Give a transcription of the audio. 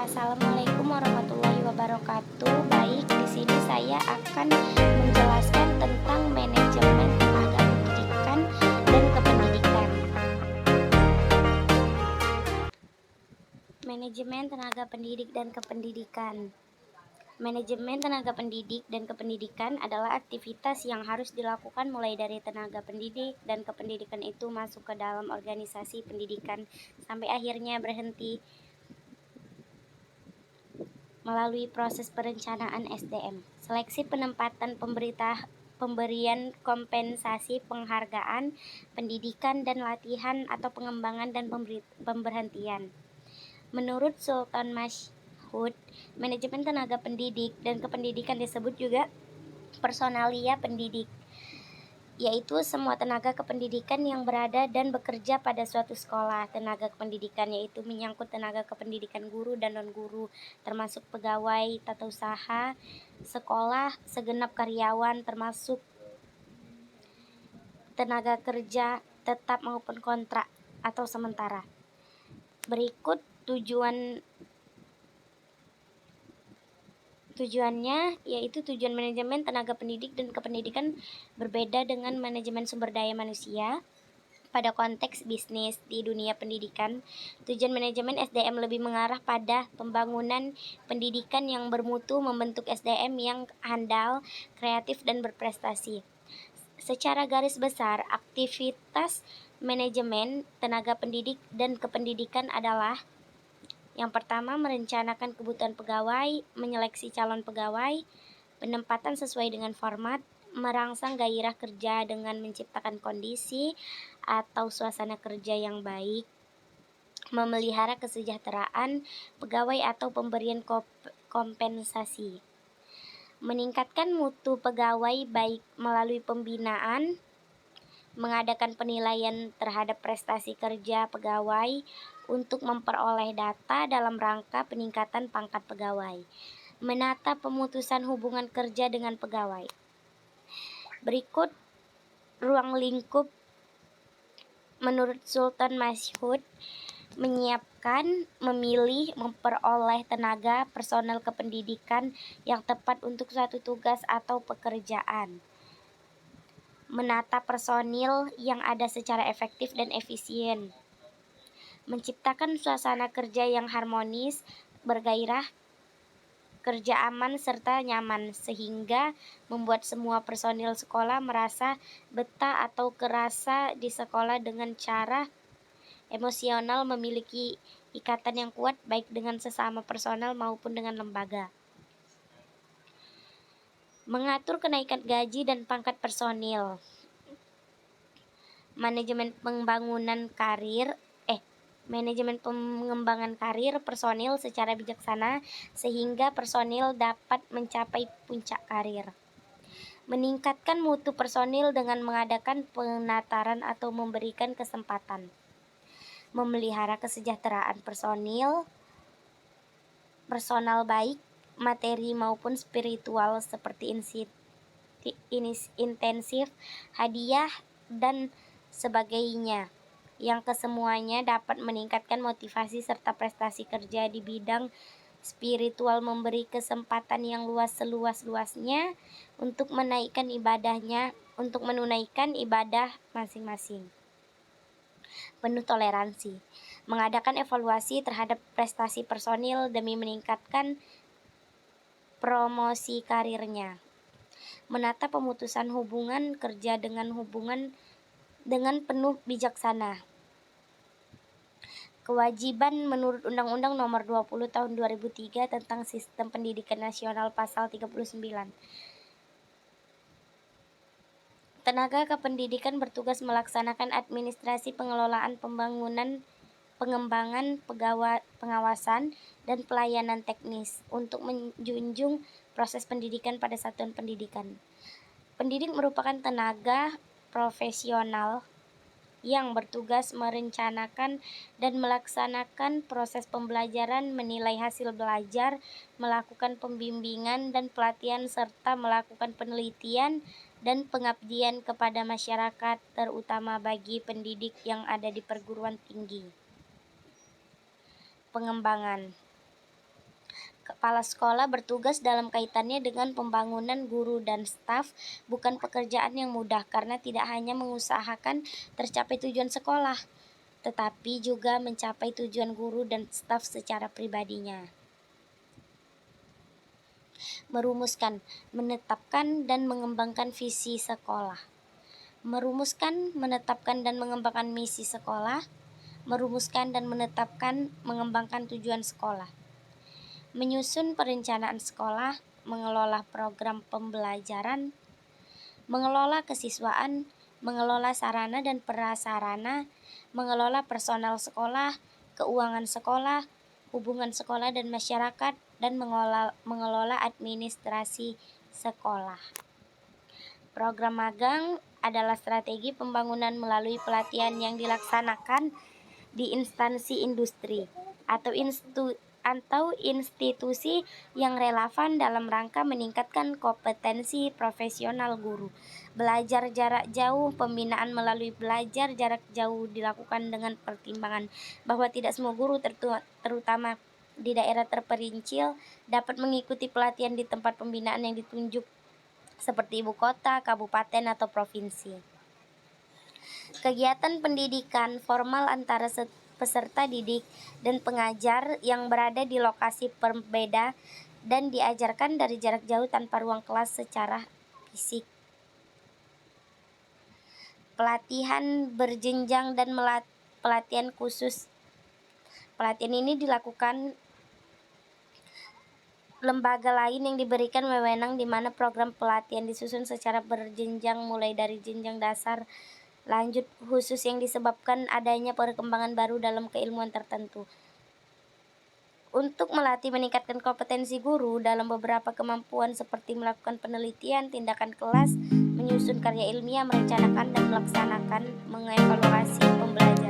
Assalamualaikum warahmatullahi wabarakatuh. Baik, di sini saya akan menjelaskan tentang manajemen tenaga pendidikan dan kependidikan. Manajemen tenaga pendidik dan kependidikan. Manajemen tenaga pendidik dan kependidikan adalah aktivitas yang harus dilakukan mulai dari tenaga pendidik dan kependidikan itu masuk ke dalam organisasi pendidikan sampai akhirnya berhenti melalui proses perencanaan SDM, seleksi penempatan pemberian kompensasi penghargaan, pendidikan dan latihan atau pengembangan dan pemberhentian. Menurut Sultan Masyhud, manajemen tenaga pendidik dan kependidikan disebut juga personalia pendidik, yaitu semua tenaga kependidikan yang berada dan bekerja pada suatu sekolah. Tenaga kependidikan yaitu menyangkut tenaga kependidikan guru dan non-guru, termasuk pegawai tata usaha, sekolah, segenap karyawan, termasuk tenaga kerja tetap maupun kontrak atau sementara. Berikut tujuannya, yaitu tujuan manajemen tenaga pendidik dan kependidikan berbeda dengan manajemen sumber daya manusia. Pada konteks bisnis di dunia pendidikan, tujuan manajemen SDM lebih mengarah pada pembangunan pendidikan yang bermutu, membentuk SDM yang handal, kreatif, dan berprestasi. Secara garis besar, aktivitas manajemen tenaga pendidik dan kependidikan adalah: yang pertama, merencanakan kebutuhan pegawai, menyeleksi calon pegawai, penempatan sesuai dengan format, merangsang gairah kerja dengan menciptakan kondisi atau suasana kerja yang baik, memelihara kesejahteraan pegawai atau pemberian kompensasi, meningkatkan mutu pegawai baik melalui pembinaan, mengadakan penilaian terhadap prestasi kerja pegawai untuk memperoleh data dalam rangka peningkatan pangkat pegawai, menata pemutusan hubungan kerja dengan pegawai. Berikut ruang lingkup menurut Sultan Masyhud: menyiapkan, memilih, memperoleh tenaga personel kependidikan yang tepat untuk suatu tugas atau pekerjaan, menata personil yang ada secara efektif dan efisien, menciptakan suasana kerja yang harmonis, bergairah, kerja aman serta nyaman, sehingga membuat semua personil sekolah merasa betah atau kerasa di sekolah dengan cara emosional, memiliki ikatan yang kuat baik dengan sesama personel maupun dengan lembaga. Mengatur kenaikan gaji dan pangkat personil. Manajemen pengembangan karir personil secara bijaksana sehingga personil dapat mencapai puncak karir. Meningkatkan mutu personil dengan mengadakan penataran atau memberikan kesempatan. Memelihara kesejahteraan personal baik materi maupun spiritual seperti intensif, hadiah, dan sebagainya, yang kesemuanya dapat meningkatkan motivasi serta prestasi kerja di bidang spiritual, memberi kesempatan yang luas seluas-luasnya untuk menunaikan ibadah masing-masing. Penuh toleransi, mengadakan evaluasi terhadap prestasi personil demi meningkatkan promosi karirnya, menata pemutusan hubungan kerja dengan penuh bijaksana. Kewajiban menurut Undang-Undang Nomor 20 Tahun 2003 tentang Sistem Pendidikan Nasional Pasal 39. Tenaga kependidikan bertugas melaksanakan administrasi, pengelolaan, pengembangan, pengawasan, dan pelayanan teknis untuk menjunjung proses pendidikan pada satuan pendidikan. Pendidik merupakan tenaga profesional yang bertugas merencanakan dan melaksanakan proses pembelajaran, menilai hasil belajar, melakukan pembimbingan dan pelatihan, serta melakukan penelitian dan pengabdian kepada masyarakat, terutama bagi pendidik yang ada di perguruan tinggi. Pengembangan. Kepala sekolah bertugas dalam kaitannya dengan pembangunan guru dan staf, bukan pekerjaan yang mudah karena tidak hanya mengusahakan tercapai tujuan sekolah, tetapi juga mencapai tujuan guru dan staf secara pribadinya. Merumuskan, menetapkan, dan mengembangkan visi sekolah. Merumuskan, menetapkan, dan mengembangkan misi sekolah. Merumuskan dan menetapkan, mengembangkan tujuan sekolah. Menyusun perencanaan sekolah, mengelola program pembelajaran, mengelola kesiswaan, mengelola sarana dan prasarana, mengelola personal sekolah, keuangan sekolah, hubungan sekolah dan masyarakat, dan mengelola administrasi sekolah. Program magang adalah strategi pembangunan melalui pelatihan yang dilaksanakan di instansi industri atau institusi yang relevan dalam rangka meningkatkan kompetensi profesional guru. Belajar jarak jauh, pembinaan melalui belajar jarak jauh dilakukan dengan pertimbangan bahwa tidak semua guru terutama di daerah terperincil dapat mengikuti pelatihan di tempat pembinaan yang ditunjuk seperti ibu kota, kabupaten, atau provinsi. Kegiatan pendidikan formal antara peserta didik dan pengajar yang berada di lokasi berbeda dan diajarkan dari jarak jauh tanpa ruang kelas secara fisik. Pelatihan berjenjang dan pelatihan khusus. Pelatihan ini dilakukan lembaga lain yang diberikan wewenang di mana program pelatihan disusun secara berjenjang mulai dari jenjang dasar lanjut khusus yang disebabkan adanya perkembangan baru dalam keilmuan tertentu. Untuk melatih meningkatkan kompetensi guru dalam beberapa kemampuan seperti melakukan penelitian, tindakan kelas, menyusun karya ilmiah, merencanakan dan melaksanakan mengevaluasi pembelajaran.